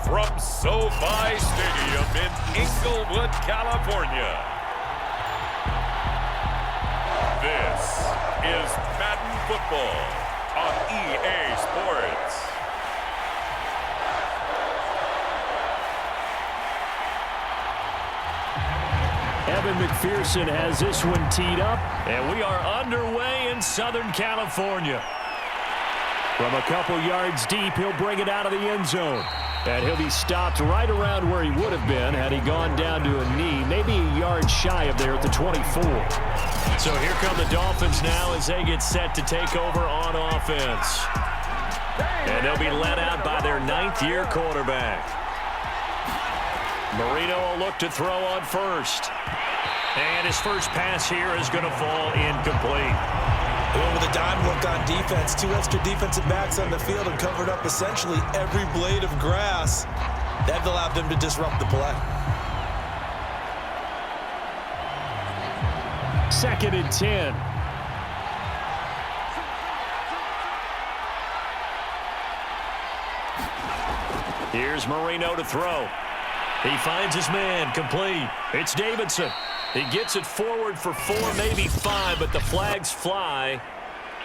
from SoFi Stadium in Inglewood, California. This is Madden Football on EA Sports. Evan McPherson has this one teed up, and we are underway in Southern California. From a couple yards deep, he'll bring it out of the end zone. And he'll be stopped right around where he would have been had he gone down to a knee, maybe a yard shy of there at the 24. So here come the Dolphins now as they get set to take over on offense. And they'll be led out by their ninth-year quarterback. Marino will look to throw on first. And his first pass here is going to fall incomplete. With a dime look on defense, two extra defensive backs on the field and covered up essentially every blade of grass. That allowed them to disrupt the play. 2nd and 10. Here's Marino to throw. He finds his man, complete. It's Davidson. He gets it forward for 4, maybe 5, but the flags fly.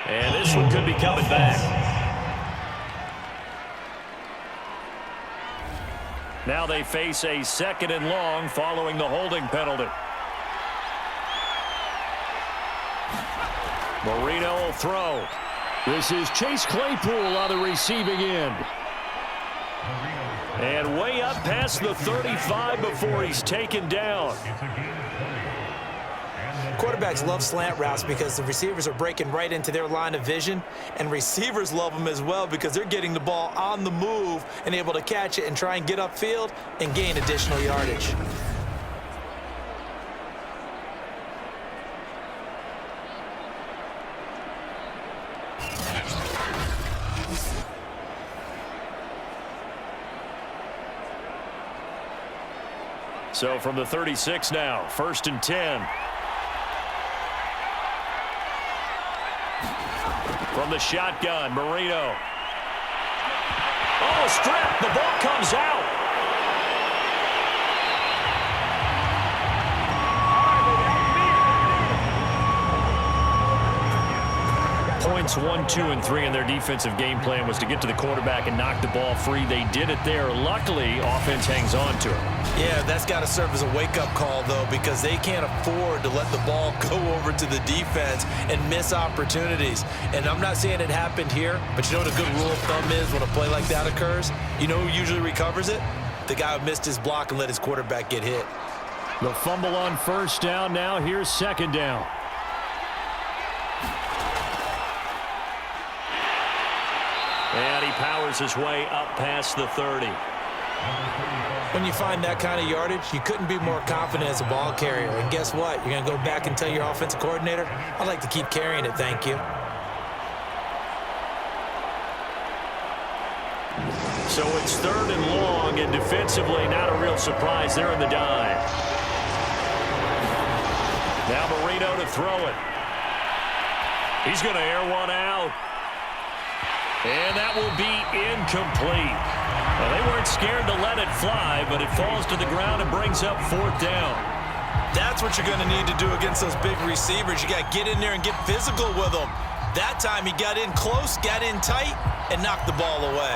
And this one could be coming back. Now they face a 2nd and long following the holding penalty. Marino will throw. This is Chase Claypool on the receiving end. And way up past the 35 before he's taken down. Quarterbacks love slant routes because the receivers are breaking right into their line of vision, and receivers love them as well because they're getting the ball on the move and able to catch it and try and get upfield and gain additional yardage. So from the 36 now, 1st and 10. From the shotgun, Marino. Oh, strip. The ball comes out. Points 1, 2, and 3 in their defensive game plan was to get to the quarterback and knock the ball free. They did it there. Luckily, offense hangs on to it. Yeah, that's got to serve as a wake-up call, though, because they can't afford to let the ball go over to the defense and miss opportunities. And I'm not saying it happened here, but you know what a good rule of thumb is when a play like that occurs? You know who usually recovers it? The guy who missed his block and let his quarterback get hit. The fumble on 1st down. Now here's 2nd down. And he powers his way up past the 30. When you find that kind of yardage, you couldn't be more confident as a ball carrier. And guess what? You're going to go back and tell your offensive coordinator, I'd like to keep carrying it, thank you. So it's 3rd and long, and defensively not a real surprise. They're in the dive. Now Marino to throw it. He's going to air one out. And that will be incomplete. Well, they weren't scared to let it fly, but it falls to the ground and brings up 4th down. That's what you're going to need to do against those big receivers. You got to get in there and get physical with them. That time he got in close, got in tight, and knocked the ball away.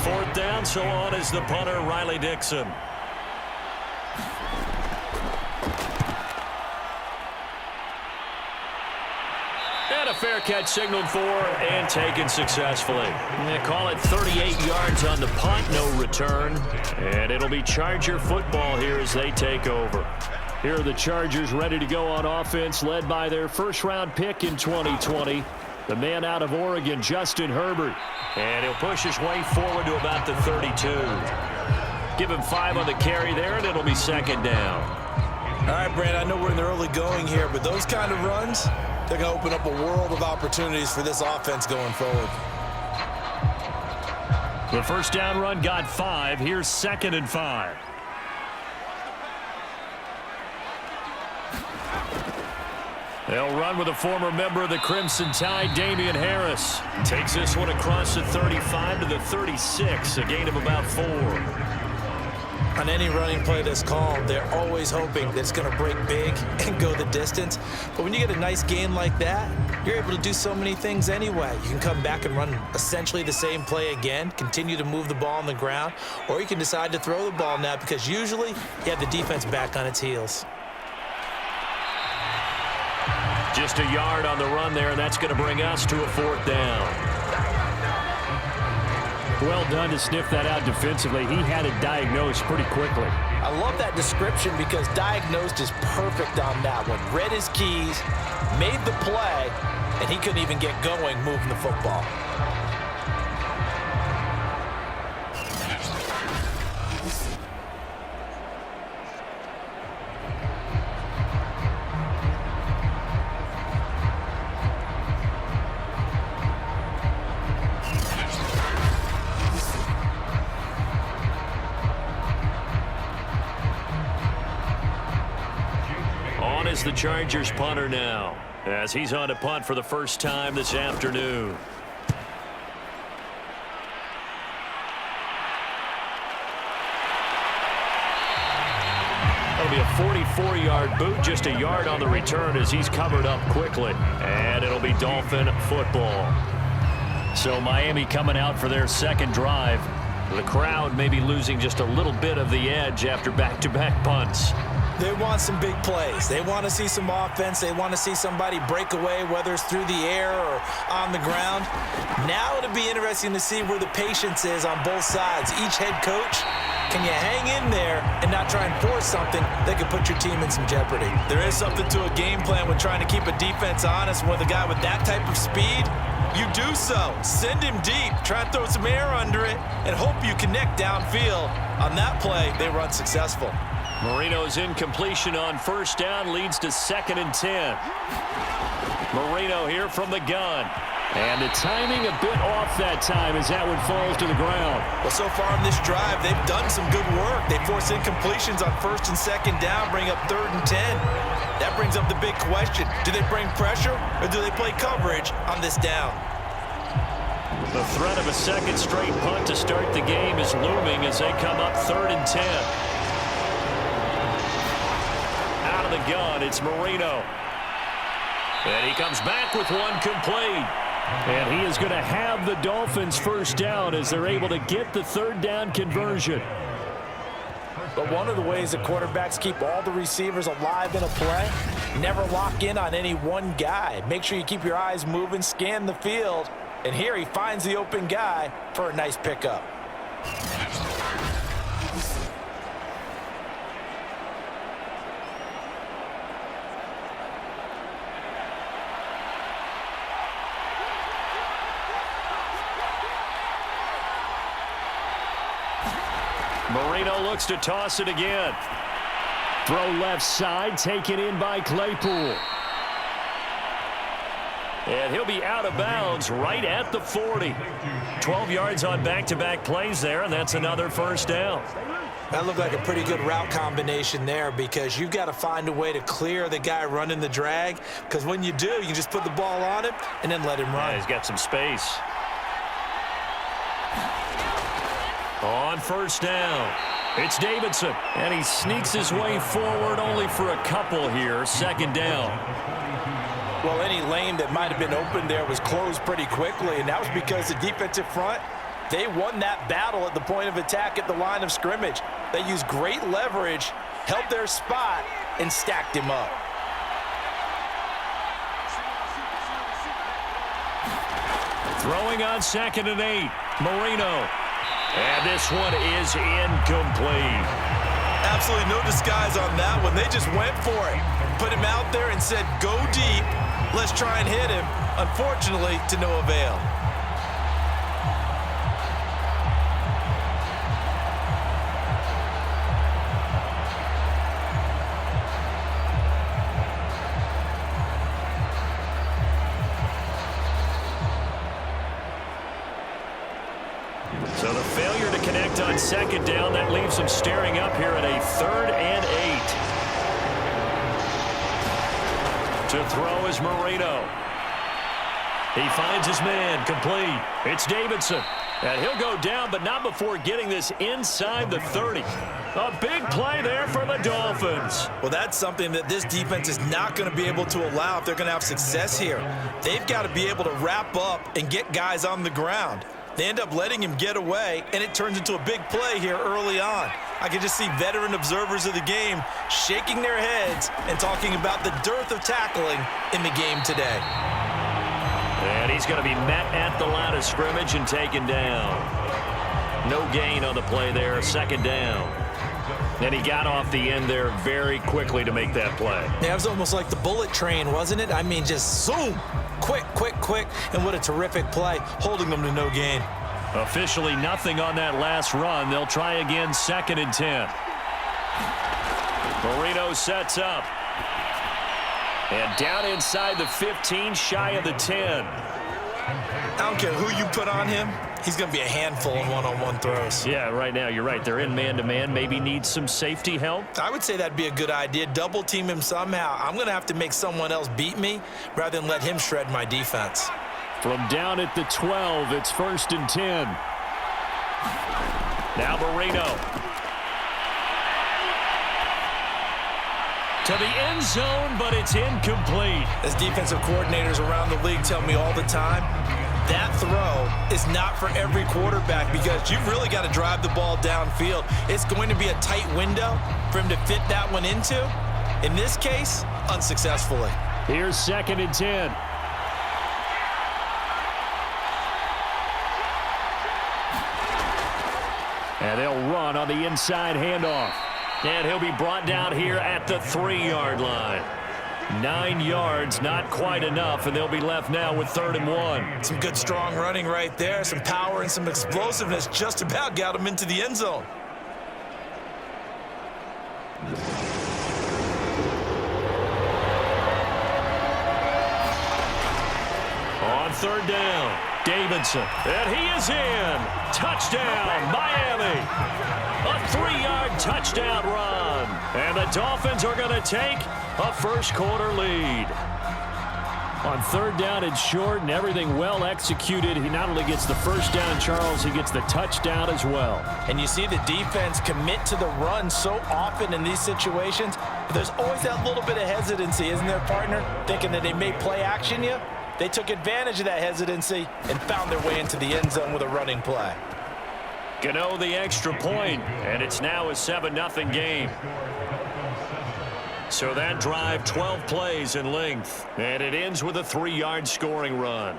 Fourth down, so on is the punter, Riley Dixon. And a fair catch signaled for and taken successfully. They call it 38 yards on the punt, no return. And it'll be Charger football here as they take over. Here are the Chargers ready to go on offense, led by their first-round pick in 2020, the man out of Oregon, Justin Herbert. And he'll push his way forward to about the 32. Give him 5 on the carry there, and it'll be 2nd down. All right, Brand, I know we're in the early going here, but those kind of runs, they're going to open up a world of opportunities for this offense going forward. The first down run got 5. Here's 2nd and 5. They'll run with a former member of the Crimson Tide, Damian Harris. Takes this one across the 35 to the 36, a gain of about 4. On any running play that's called, they're always hoping that it's going to break big and go the distance. But when you get a nice gain like that, you're able to do so many things anyway. You can come back and run essentially the same play again, continue to move the ball on the ground, or you can decide to throw the ball now because usually you have the defense back on its heels. Just a yard on the run there, and that's going to bring us to a 4th down. Well done to sniff that out defensively. He had it diagnosed pretty quickly. I love that description because diagnosed is perfect on that one. Read his keys, made the play, and he couldn't even get going moving the football. Is the Chargers punter now, as he's on to punt for the first time this afternoon. That'll be a 44-yard boot, just a yard on the return as he's covered up quickly. And it'll be Dolphin football. So Miami coming out for their second drive. The crowd may be losing just a little bit of the edge after back-to-back punts. They want some big plays. They want to see some offense. They want to see somebody break away, whether it's through the air or on the ground. Now it'll be interesting to see where the patience is on both sides. Each head coach, can you hang in there and not try and force something that could put your team in some jeopardy? There is something to a game plan with trying to keep a defense honest. With a guy with that type of speed, you do so. Send him deep. Try and throw some air under it and hope you connect downfield. On that play, they run successful. Marino's incompletion on first down leads to 2nd and 10. Marino here from the gun. And the timing a bit off that time as that one falls to the ground. Well, so far in this drive, they've done some good work. They force incompletions on 1st and 2nd down, bring up 3rd and 10. That brings up the big question. Do they bring pressure or do they play coverage on this down? The threat of a second straight punt to start the game is looming as they come up 3rd and 10. Out of the gun, it's Marino. And he comes back with one complete. And he is going to have the Dolphins first down as they're able to get the 3rd down conversion. But one of the ways that quarterbacks keep all the receivers alive in a play, never lock in on any one guy. Make sure you keep your eyes moving, scan the field. And here he finds the open guy for a nice pickup. Marino looks to toss it again. Throw left side, taken in by Claypool. And he'll be out of bounds right at the 40. 12 yards on back-to-back plays there, and that's another first down. That looked like a pretty good route combination there because you've got to find a way to clear the guy running the drag, because when you do, you just put the ball on him and then let him run. Yeah, he's got some space. On first down, it's Davidson, and he sneaks his way forward only for a couple here. 2nd down. Well, any lane that might have been open there was closed pretty quickly, and that was because the defensive front, they won that battle at the point of attack at the line of scrimmage. They used great leverage, held their spot, and stacked him up. Throwing on 2nd and 8, Marino. And this one is incomplete. Absolutely no disguise on that one. They just went for it. Put him out there and said, go deep. Let's try and hit him. Unfortunately, to no avail. So the failure to connect on 2nd down, that leaves them staring up here at a 3rd and 8. To throw is Marino. He finds his man, complete. It's Davidson. And he'll go down, but not before getting this inside the 30. A big play there for the Dolphins. Well, that's something that this defense is not going to be able to allow if they're going to have success here. They've got to be able to wrap up and get guys on the ground. They end up letting him get away, and it turns into a big play here early on. I can just see veteran observers of the game shaking their heads and talking about the dearth of tackling in the game today. And he's going to be met at the line of scrimmage and taken down. No gain on the play there, second down. And he got off the end there very quickly to make that play. Yeah, it was almost like the bullet train, wasn't it? I mean, just zoom, quick, quick, quick, and what a terrific play, holding them to no gain. Officially nothing on that last run. They'll try again, 2nd and 10. Marino sets up. And down inside the 15, shy of the 10. I don't care who you put on him. He's going to be a handful in one-on-one throws. Yeah, right now, you're right. They're in man-to-man. Maybe needs some safety help. I would say that'd be a good idea. Double team him somehow. I'm going to have to make someone else beat me rather than let him shred my defense. From down at the 12, it's 1st and 10. Now Marino. To the end zone, but it's incomplete. As defensive coordinators around the league tell me all the time, that throw is not for every quarterback because you've really got to drive the ball downfield. It's going to be a tight window for him to fit that one into. In this case, unsuccessfully. Here's 2nd and 10. And they'll run on the inside handoff. And he'll be brought down here at the 3-yard line. 9 yards, not quite enough, and they'll be left now with 3rd and 1. Some good strong running right there. Some power and some explosiveness just about got him into the end zone. On 3rd down, Davidson. And he is in. Touchdown, Miami. A 3-yard touchdown run. And the Dolphins are going to take a first-quarter lead. On 3rd down and short and everything well executed, he not only gets the first down, Charles, he gets the touchdown as well. And you see the defense commit to the run so often in these situations, but there's always that little bit of hesitancy, isn't there, partner? Thinking that they may play action you. They took advantage of that hesitancy and found their way into the end zone with a running play. Gano the extra point, and it's now a 7-0 game. So that drive, 12 plays in length, and it ends with a 3-yard scoring run.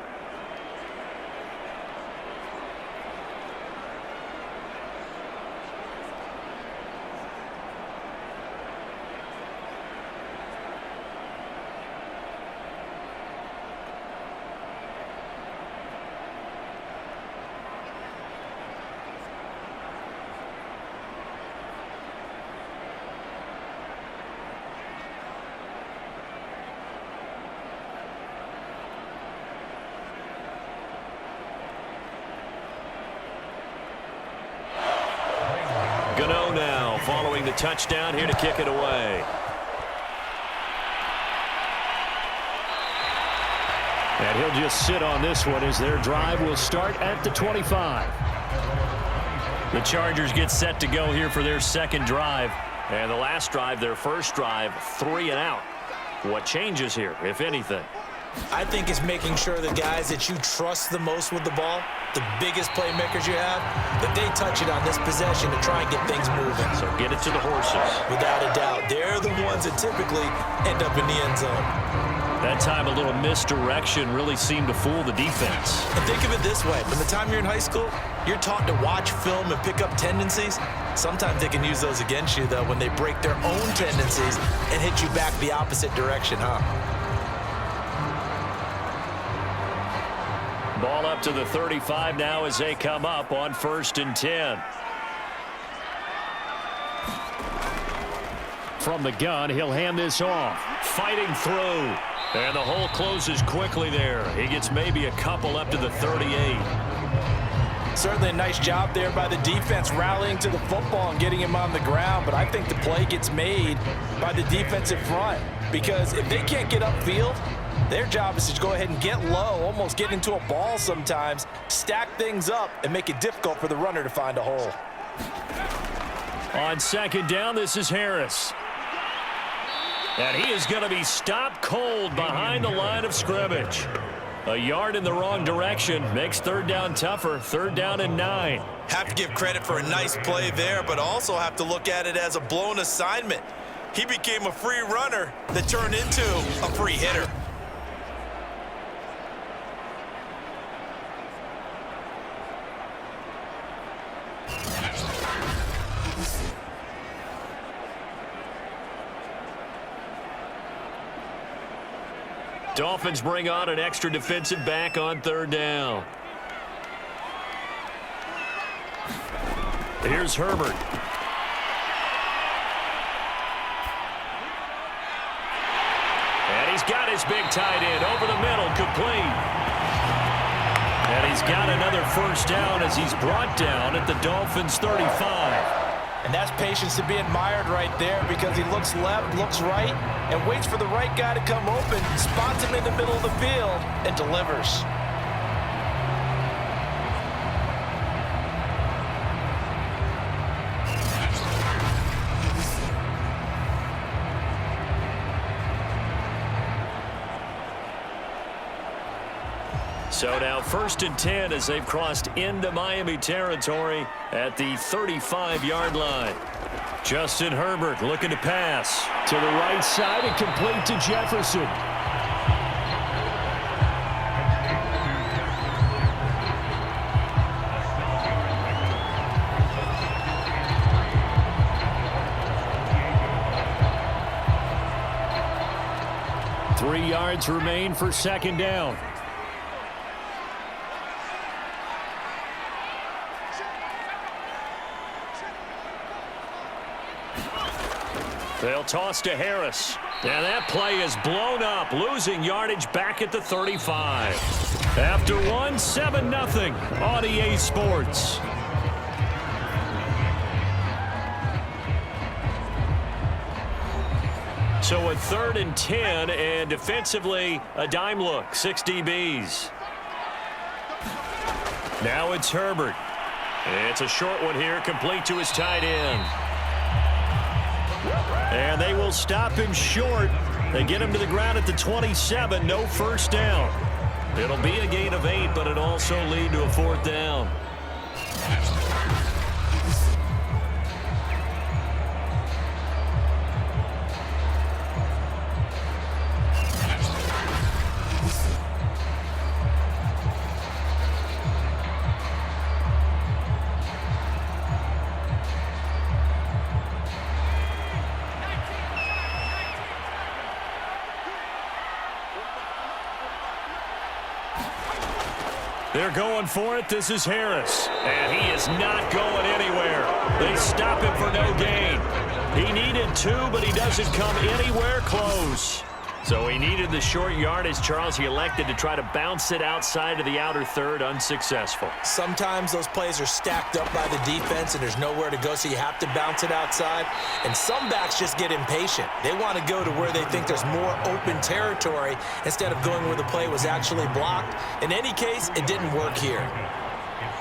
Gano now following the touchdown here to kick it away. And he'll just sit on this one as their drive will start at the 25. The Chargers get set to go here for their second drive. And the last drive, their first drive, 3 and out. What changes here, if anything? I think it's making sure the guys that you trust the most with the ball, the biggest playmakers you have, that they touch it on this possession to try and get things moving. So get it to the horses. Without a doubt. They're the ones that typically end up in the end zone. That time a little misdirection really seemed to fool the defense. And think of it this way. From the time you're in high school, you're taught to watch film and pick up tendencies. Sometimes they can use those against you, though, when they break their own tendencies and hit you back the opposite direction, huh? Ball up to the 35 now as they come up on 1st and 10. From the gun, he'll hand this off. Fighting through. And the hole closes quickly there. He gets maybe a couple up to the 38. Certainly a nice job there by the defense rallying to the football and getting him on the ground, but I think the play gets made by the defensive front. because if they can't get upfield, their job is to go ahead and get low, almost get into a ball sometimes, stack things up, and make it difficult for the runner to find a hole. On second down, this is Harris. And he is going to be stopped cold behind the line of scrimmage. A yard in the wrong direction makes third down tougher. Third down and 9. Have to give credit for a nice play there, but also have to look at it as a blown assignment. He became a free runner that turned into a free hitter. Dolphins bring on an extra defensive back on third down. Here's Herbert. And he's got his big tight end over the middle, complete. And he's got another first down as he's brought down at the Dolphins' 35. And that's patience to be admired right there, because he looks left, looks right, and waits for the right guy to come open, spots him in the middle of the field, and delivers. So now first and 10 as they've crossed into Miami territory at the 35-yard line. Justin Herbert looking to pass to the right side and complete to Jefferson. Three yards remain for second down. They'll toss to Harris. And that play is blown up, losing yardage back at the 35. After one, 7-0 on EA Sports. So a third and 10, and defensively, a dime look, 6 DBs. Now it's Herbert. It's a short one here, complete to his tight end. And they will stop him short. They get him to the ground at the 27. No first down. It'll be a gain of 8, but it'll also lead to a fourth down. They're going for it. This is Harris. And he is not going anywhere. They stop him for no gain. He needed 2, but he doesn't come anywhere close. So he needed the short yardage, Charles. He elected to try to bounce it outside of the outer third, unsuccessful. Sometimes those plays are stacked up by the defense and there's nowhere to go, so you have to bounce it outside. And some backs just get impatient. They want to go to where they think there's more open territory instead of going where the play was actually blocked. In any case, it didn't work here.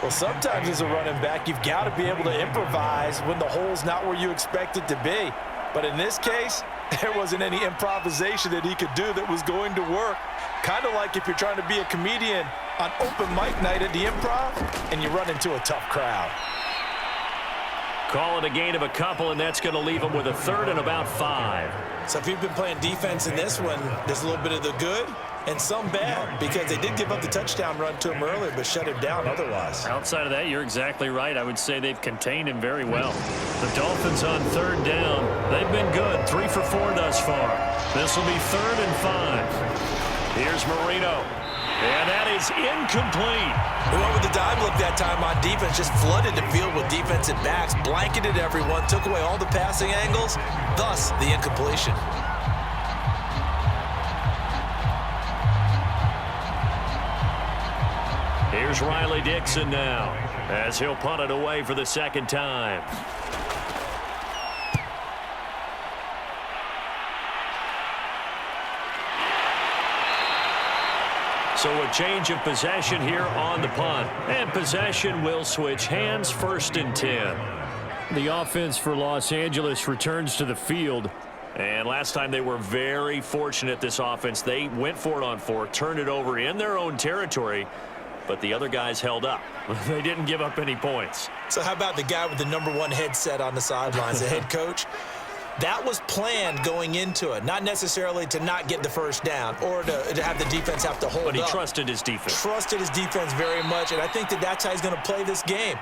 Well, sometimes as a running back, you've got to be able to improvise when the hole's not where you expect it to be. But in this case, there wasn't any improvisation that he could do that was going to work. Kind of like if you're trying to be a comedian on open mic night at the Improv and you run into a tough crowd. Call it a gain of a couple, and that's going to leave him with a third and about 5. So if you've been playing defense in this one, there's a little bit of the good and some bad, because they did give up the touchdown run to him earlier but shut him down otherwise. Outside of that, you're exactly right. I would say they've contained him very well. The Dolphins on third down, they've been good. 3 for 4 thus far. This will be third and 5. Here's Marino. And that is incomplete. They went with the dime look that time on defense, just flooded the field with defensive backs, blanketed everyone, took away all the passing angles, thus the incompletion. Here's Riley Dixon now, as he'll punt it away for the second time. So a change of possession here on the punt. And possession will switch hands, 1st and 10. The offense for Los Angeles returns to the field. And last time they were very fortunate, this offense. They went for it on 4, turned it over in their own territory, but the other guys held up. They didn't give up any points. So how about the guy with the #1 headset on the sidelines, the head coach? That was planned going into it, not necessarily to not get the first down or to have the defense have to hold up. But he trusted his defense. Trusted his defense very much, and I think that's how he's going to play this game.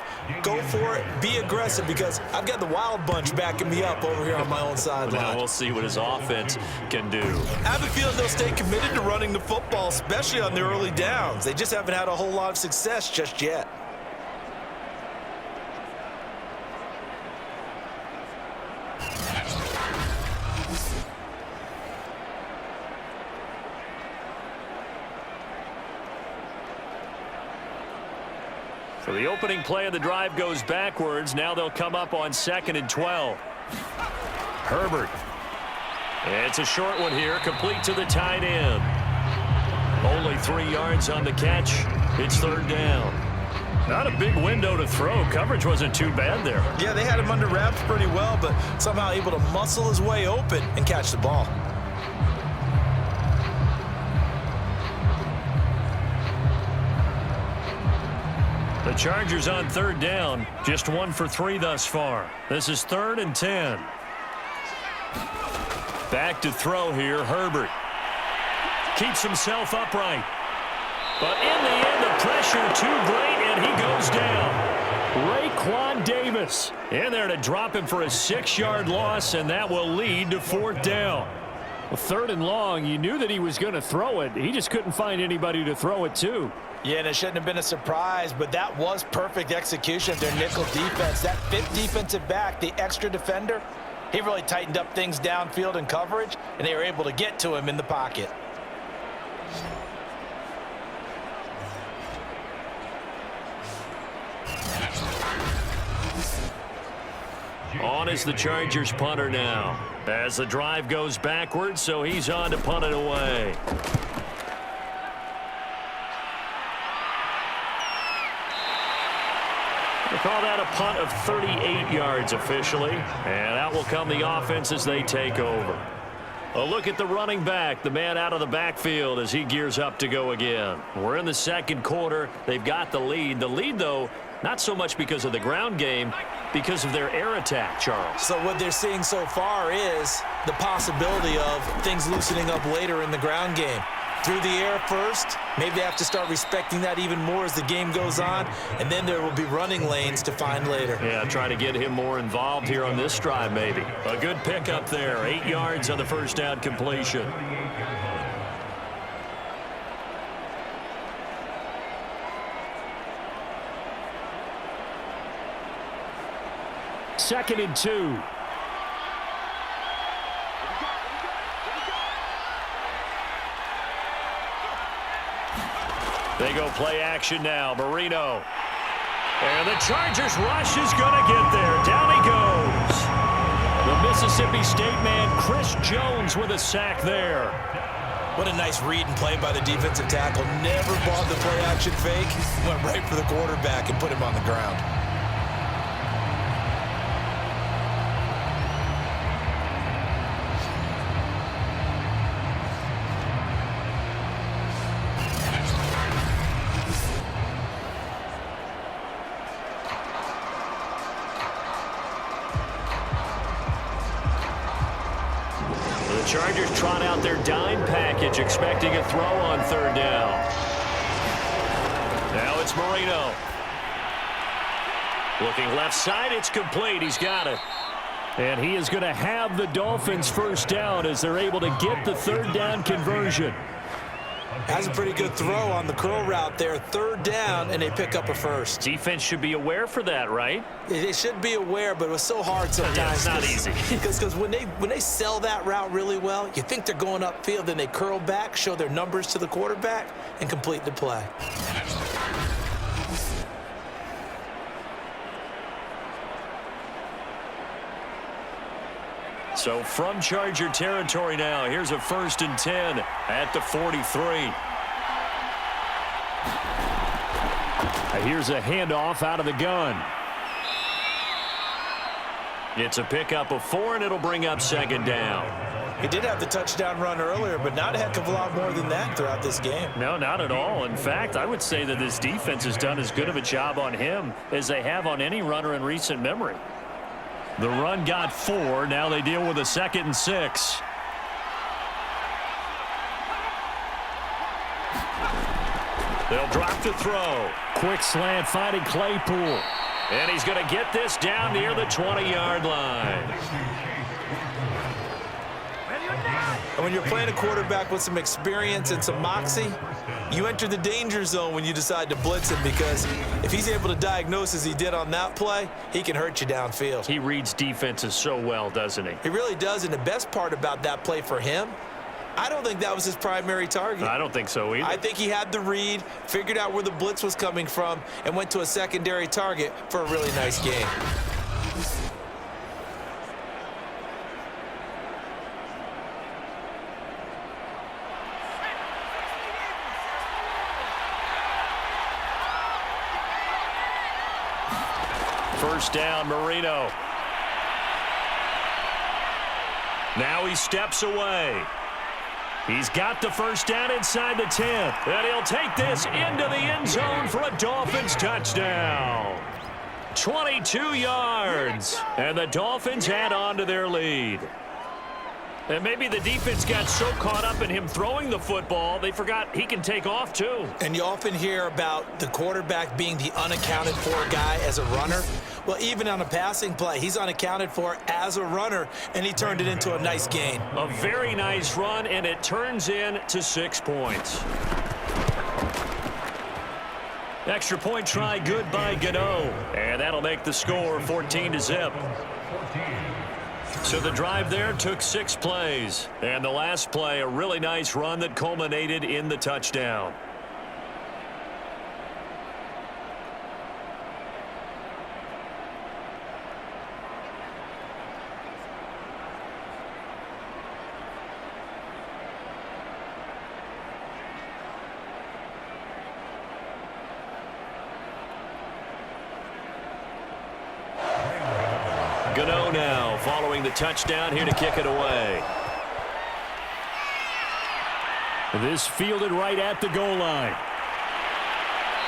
Go for it, be aggressive, because I've got the wild bunch backing me up over here on my own sideline. Now we'll see what his offense can do. I have a feeling they'll stay committed to running the football, especially on the early downs. They just haven't had a whole lot of success just yet. So the opening play of the drive goes backwards. Now they'll come up on 2nd and 12. Herbert. It's a short one here, complete to the tight end. Only 3 yards on the catch. It's 3rd down. Not a big window to throw. Coverage wasn't too bad there. Yeah, they had him under wraps pretty well, but somehow able to muscle his way open and catch the ball. The Chargers on 3rd down, just 1 for 3 thus far. This is 3rd and 10. Back to throw here, Herbert. Keeps himself upright. But in the end, the pressure too great, and he goes down. Raekwon Davis in there to drop him for a 6-yard loss, and that will lead to 4th down. Well, 3rd and long, you knew that he was going to throw it. He just couldn't find anybody to throw it to. Yeah, and it shouldn't have been a surprise, but that was perfect execution of their nickel defense. That 5th defensive back, the extra defender, he really tightened up things downfield in coverage, and they were able to get to him in the pocket. On is the Chargers punter now. As the drive goes backwards, so he's on to punt it away. They call that a punt of 38 yards officially. And out will come the offense as they take over. A look at the running back, the man out of the backfield as he gears up to go again. We're in the 2nd quarter. They've got the lead. The lead, though, not so much because of the ground game, because of their air attack, Charles. So what they're seeing so far is the possibility of things loosening up later in the ground game. Through the air first, maybe they have to start respecting that even more as the game goes on, and then there will be running lanes to find later. Yeah, try to get him more involved here on this drive maybe. A good pickup there, 8 yards on the 1st down completion. Second and 2. They go play action now. Marino. And the Chargers rush is going to get there. Down he goes. The Mississippi State man, Chris Jones, with a sack there. What a nice read and play by the defensive tackle. Never bought the play action fake. Went right for the quarterback and put him on the ground. Chargers trot out their dime package, expecting a throw on 3rd down. Now it's Marino. Looking left side, it's complete. He's got it. And he is going to have the Dolphins 1st down as they're able to get the 3rd down conversion. Has a pretty good throw on the curl route there. 3rd down, and they pick up a 1st. Defense should be aware for that, right? They should be aware, but it was so hard sometimes. Yeah, it's not easy. Because when they sell that route really well, you think they're going upfield, then they curl back, show their numbers to the quarterback, and complete the play. So from Charger territory now, here's a 1st and 10 at the 43. Here's a handoff out of the gun. It's a pickup of 4, and it'll bring up second down. He did have the touchdown run earlier, but not a heck of a lot more than that throughout this game. No, not at all. In fact, I would say that this defense has done as good of a job on him as they have on any runner in recent memory. The run got 4. Now they deal with a 2nd and 6. They'll drop to throw. Quick slant finding Claypool. And he's going to get this down near the 20-yard line. And when you're playing a quarterback with some experience and some moxie, you enter the danger zone when you decide to blitz him, because if he's able to diagnose as he did on that play, he can hurt you downfield. He reads defenses so well, doesn't he? He really does, and the best part about that play for him, I don't think that was his primary target. I don't think so either. I think he had the read, figured out where the blitz was coming from, and went to a secondary target for a really nice game. First down, Marino. Now he steps away. He's got the first down inside the 10. And he'll take this into the end zone for a Dolphins touchdown. 22 yards. And the Dolphins add on to their lead. And maybe the defense got so caught up in him throwing the football, they forgot he can take off too. And you often hear about the quarterback being the unaccounted for guy as a runner. Well, even on a passing play, he's unaccounted for as a runner, and he turned it into a nice gain. A very nice run, and it turns into 6 points. Extra point try good by Gano. And that'll make the score 14-0. So the drive there took 6 plays. And the last play, a really nice run that culminated in the touchdown. Gano now following the touchdown here to kick it away. This fielded right at the goal line.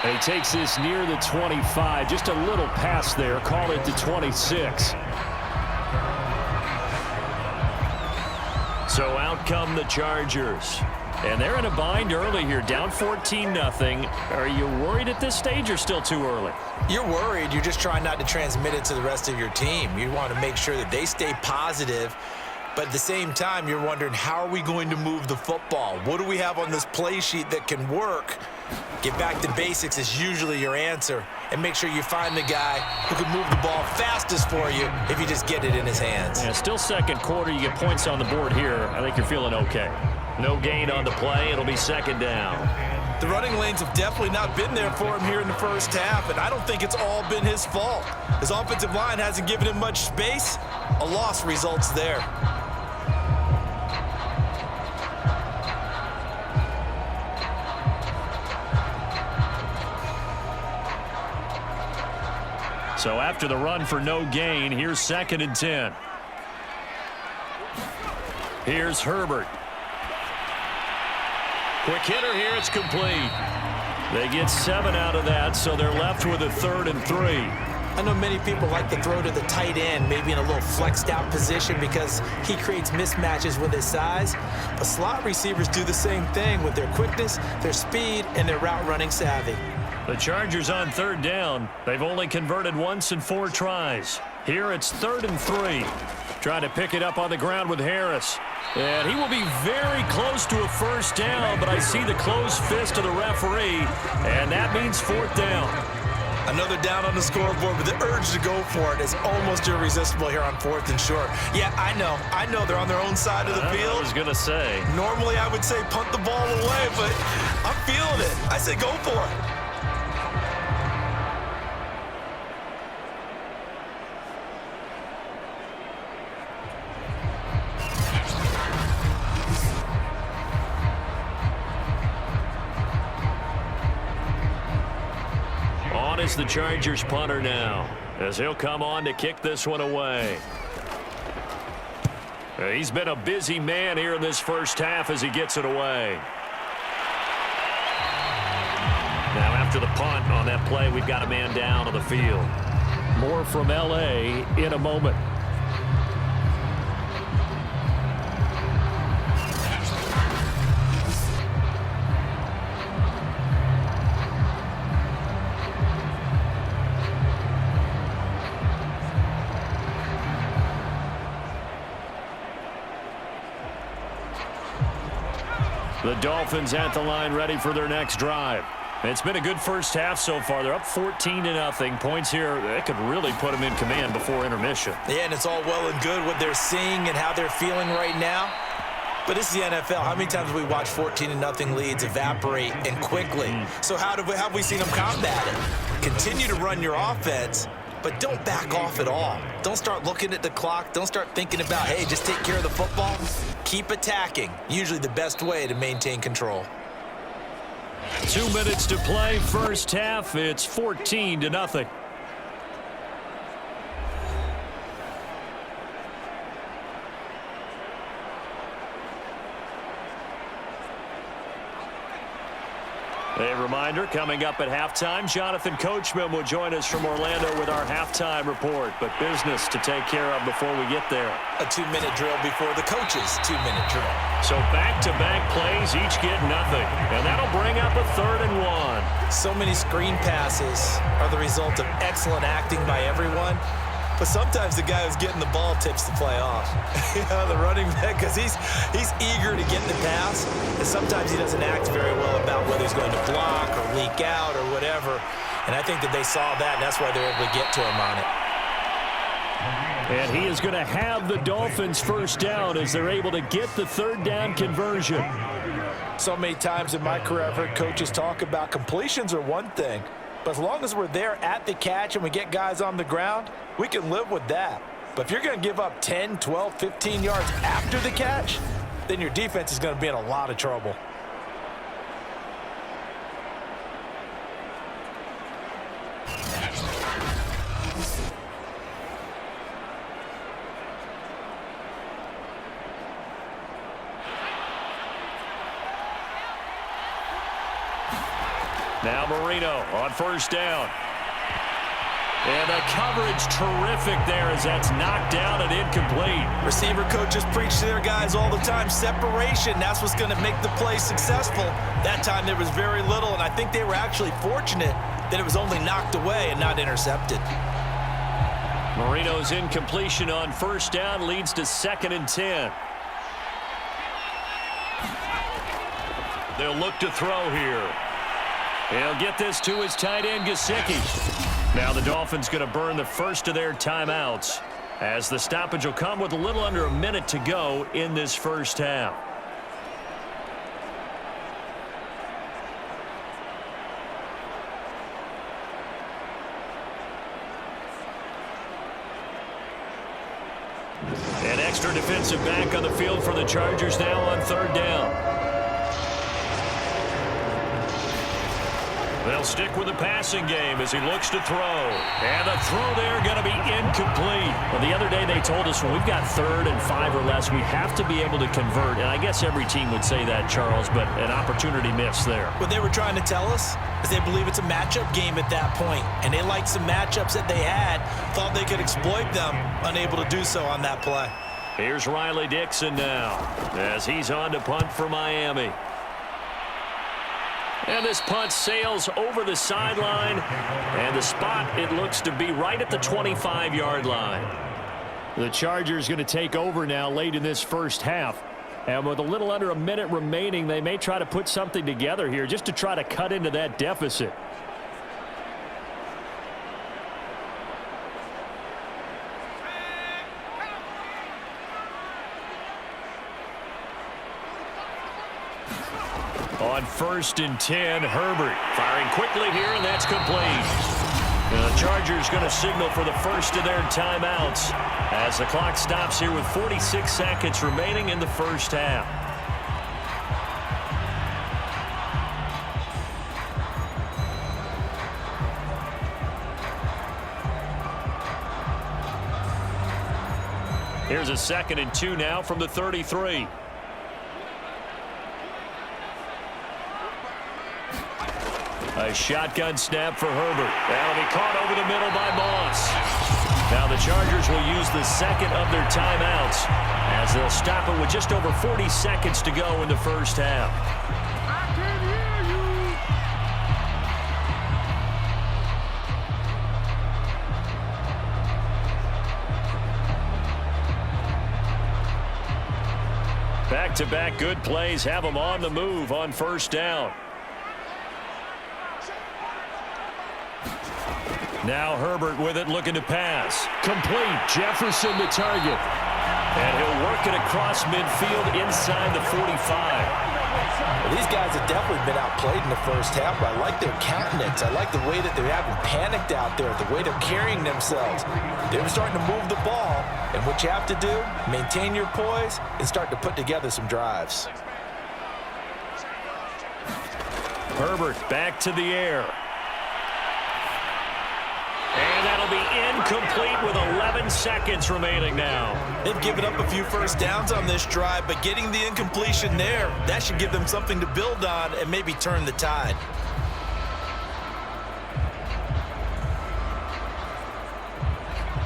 And he takes this near the 25. Just a little pass there. Call it the 26. So out come the Chargers. And they're in a bind early here, down 14-0. Are you worried at this stage or still too early? You're worried. You're just trying not to transmit it to the rest of your team. You want to make sure that they stay positive. But at the same time, you're wondering, how are we going to move the football? What do we have on this play sheet that can work? Get back to basics is usually your answer. And make sure you find the guy who can move the ball fastest for you if you just get it in his hands. Yeah, still second quarter. You get points on the board here. I think you're feeling okay. No gain on the play. It'll be second down. The running lanes have definitely not been there for him here in the first half, and I don't think it's all been his fault. His offensive line hasn't given him much space. A loss results there. So after the run for no gain, here's 2nd and 10. Here's Herbert. Quick hitter here, it's complete. They get 7 out of that, so they're left with a 3rd and 3. I know many people like to throw to the tight end, maybe in a little flexed out position because he creates mismatches with his size. But slot receivers do the same thing with their quickness, their speed, and their route running savvy. The Chargers on 3rd down. They've only converted once in 4 tries. Here it's 3rd and 3. Trying to pick it up on the ground with Harris. And he will be very close to a first down, but I see the closed fist of the referee, and that means 4th down. Another down on the scoreboard, but the urge to go for it is almost irresistible here on 4th and short. Yeah, I know they're on their own side of the field. I was going to say. Normally I would say punt the ball away, but I'm feeling it. I say go for it. on is the Chargers punter now, as he'll come on to kick this one away. He's been a busy man here in this first half as he gets it away. Now after the punt on that play, we've got a man down on the field. More from L.A. in a moment. The Dolphins at the line ready for their next drive. It's been a good first half so far. They're up 14-0. Points here, that could really put them in command before intermission. Yeah, and it's all well and good what they're seeing and how they're feeling right now. But this is the NFL. How many times have we watched 14-0 leads evaporate and quickly? So have we seen them combat it? Continue to run your offense, but don't back off at all. Don't start looking at the clock. Don't start thinking about, hey, just take care of the football. Keep attacking. Usually the best way to maintain control. 2 minutes to play, first half. It's 14-0. A reminder, coming up at halftime, Jonathan Coachman will join us from Orlando with our halftime report. But business to take care of before we get there. A 2-minute drill before the coach's 2-minute drill. So back-to-back plays, each get nothing. And that'll bring up a 3rd and 1. So many screen passes are the result of excellent acting by everyone. But sometimes the guy who's getting the ball tips the play off. The running back, because he's eager to get the pass, and sometimes he doesn't act very well about whether he's going to block or leak out or whatever. And I think that they saw that, and that's why they're able to get to him on it. And he is going to have the Dolphins first down as they're able to get the 3rd down conversion. So many times in my career, I've heard coaches talk about completions are one thing. But as long as we're there at the catch and we get guys on the ground, we can live with that. But if you're going to give up 10, 12, 15 yards after the catch, then your defense is going to be in a lot of trouble. Now Marino on first down. And the coverage terrific there as that's knocked down and incomplete. Receiver coaches preach to their guys all the time. Separation, that's what's going to make the play successful. That time there was very little, and I think they were actually fortunate that it was only knocked away and not intercepted. Marino's incompletion on first down leads to 2nd and 10. They'll look to throw here. He'll get this to his tight end, Gesicki. Now the Dolphins going to burn the first of their timeouts as the stoppage will come with a little under a minute to go in this first half. An extra defensive back on the field for the Chargers now on 3rd down. They'll stick with the passing game as he looks to throw. And the throw there going to be incomplete. Well, the other day they told us when we've got 3rd and 5 or less, we have to be able to convert. And I guess every team would say that, Charles, but an opportunity missed there. What they were trying to tell us is they believe it's a matchup game at that point. And they liked some matchups that they had, thought they could exploit them, unable to do so on that play. Here's Riley Dixon now as he's on to punt for Miami. And this punt sails over the sideline, and the spot, it looks to be right at the 25-yard line. The Chargers going to take over now late in this first half. And with a little under a minute remaining, they may try to put something together here just to try to cut into that deficit. On 1st and 10, Herbert firing quickly here, and that's complete. The Chargers going to signal for the first of their timeouts as the clock stops here with 46 seconds remaining in the first half. Here's a 2nd and 2 now from the 33. A shotgun snap for Herbert. That'll be caught over the middle by Moss. Now the Chargers will use the 2nd of their timeouts as they'll stop it with just over 40 seconds to go in the first half. Back-to-back good plays have them on the move on first down. Now Herbert with it, looking to pass. Complete. Jefferson the target. And he'll work it across midfield inside the 45. Well, these guys have definitely been outplayed in the first half, but I like their countenance. I like the way that they're having panicked out there, the way they're carrying themselves. They're starting to move the ball, and what you have to do, maintain your poise and start to put together some drives. Herbert back to the air. And that'll be incomplete with 11 seconds remaining now. They've given up a few first downs on this drive, but getting the incompletion there, that should give them something to build on and maybe turn the tide.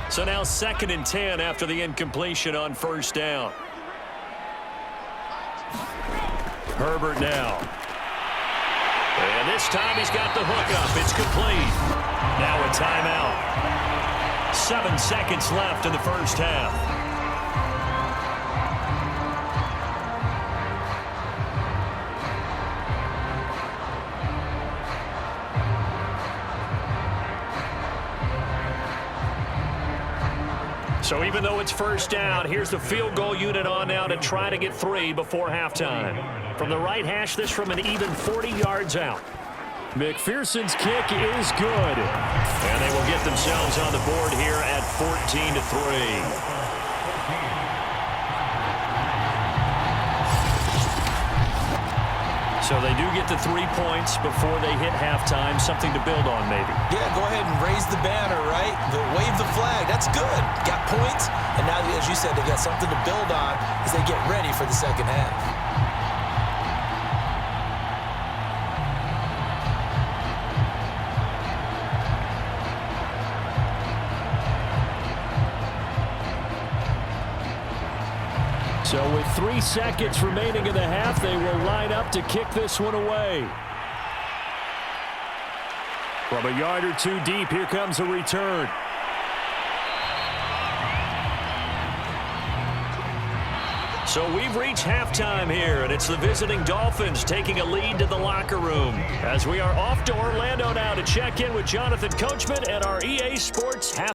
So now 2nd and 10 after the incompletion on first down. Herbert now. And this time he's got the hook up. It's complete. Now a timeout. 7 seconds left in the first half. So even though it's first down, here's the field goal unit on now to try to get 3 before halftime. From the right hash, this from an even 40 yards out. McPherson's kick is good. And they will get themselves on the board here at 14-3. So they do get the 3 points before they hit halftime. Something to build on, maybe. Yeah, go ahead and raise the banner, right? Wave the flag. That's good. Got points. And now, as you said, they got something to build on as they get ready for the second half. So with 3 seconds remaining in the half, they will line up to kick this one away. From a yard or two deep, here comes a return. So we've reached halftime here, and it's the visiting Dolphins taking a lead to the locker room. As we are off to Orlando now to check in with Jonathan Coachman at our EA Sports half.